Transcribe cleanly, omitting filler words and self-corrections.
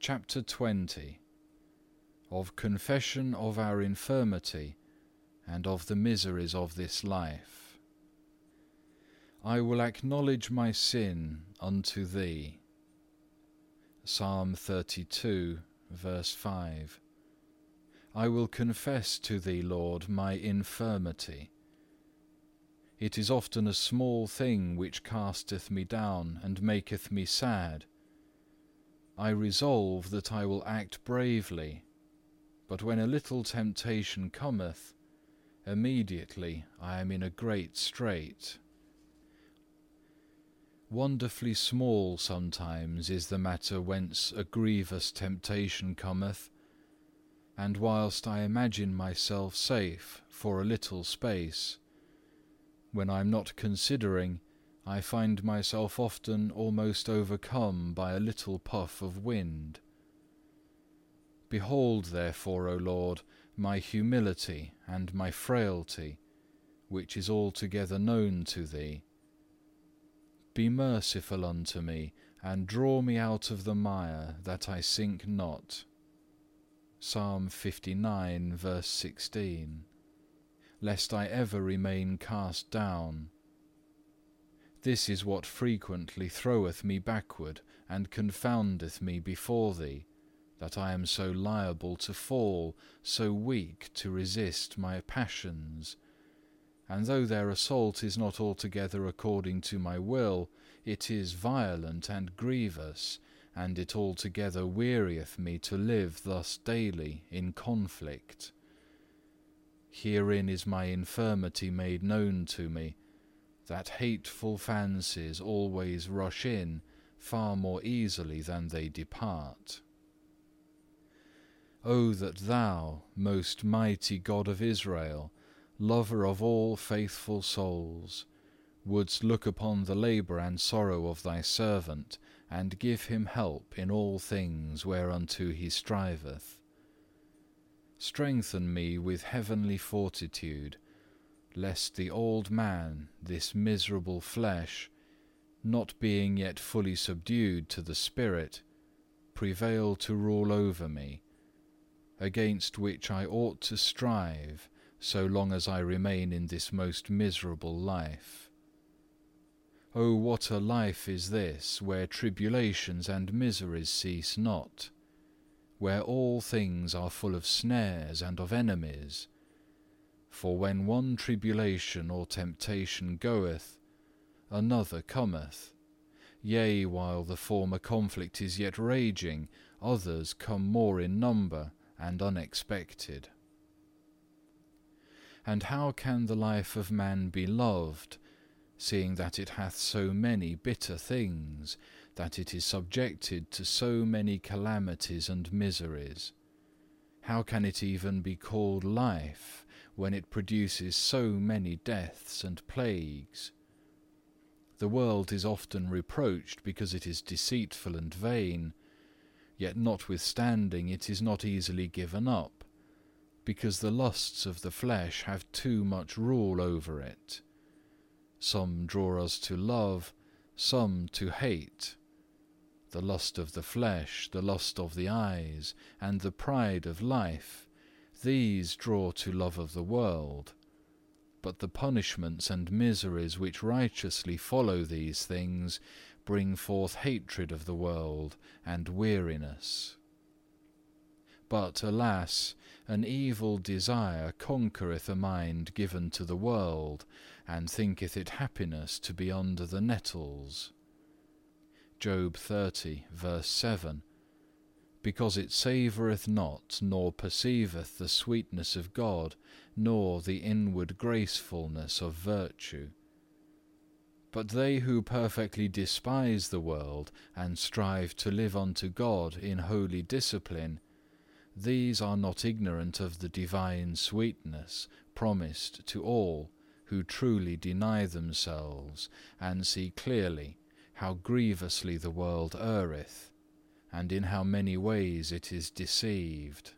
CHAPTER 20. Of confession of our infirmity, and of the miseries of this life. I will acknowledge my sin unto Thee. Psalm 32, verse 5. I will confess to Thee, Lord, my infirmity. It is often a small thing which casteth me down and maketh me sad. I resolve that I will act bravely, but when a little temptation cometh, immediately I am in a great strait. Wonderfully small sometimes is the matter whence a grievous temptation cometh, and whilst I imagine myself safe for a little space, when I am not considering, I find myself often almost overcome by a little puff of wind. Behold therefore, O Lord, my humility and my frailty, which is altogether known to Thee. Be merciful unto me, and draw me out of the mire, that I sink not. Psalm 59, verse 16. Lest I ever remain cast down. This is what frequently throweth me backward, and confoundeth me before Thee, that I am so liable to fall, so weak to resist my passions. And though their assault is not altogether according to my will, it is violent and grievous, and it altogether wearieth me to live thus daily in conflict. Herein is my infirmity made known to me, that hateful fancies always rush in far more easily than they depart. O that Thou, most mighty God of Israel, lover of all faithful souls, wouldst look upon the labour and sorrow of Thy servant, and give him help in all things whereunto he striveth. Strengthen me with heavenly fortitude, lest the old man, this miserable flesh, not being yet fully subdued to the Spirit, prevail to rule over me, against which I ought to strive so long as I remain in this most miserable life. O what a life is this, where tribulations and miseries cease not, where all things are full of snares and of enemies! For when one tribulation or temptation goeth, another cometh. Yea, while the former conflict is yet raging, others come more in number and unexpected. And how can the life of man be loved, seeing that it hath so many bitter things, that it is subjected to so many calamities and miseries? How can it even be called life, when it produces so many deaths and plagues? The world is often reproached because it is deceitful and vain, yet notwithstanding it is not easily given up, because the lusts of the flesh have too much rule over it. Some draw us to love, some to hate. The lust of the flesh, the lust of the eyes, and the pride of life, these draw to love of the world. But the punishments and miseries which righteously follow these things bring forth hatred of the world and weariness. But alas, an evil desire conquereth a mind given to the world, and thinketh it happiness to be under the nettles. Job 30, verse 7. Because it savoureth not, nor perceiveth the sweetness of God, nor the inward gracefulness of virtue. But they who perfectly despise the world, and strive to live unto God in holy discipline, these are not ignorant of the divine sweetness promised to all who truly deny themselves, and see clearly how grievously the world erreth, and in how many ways it is deceived.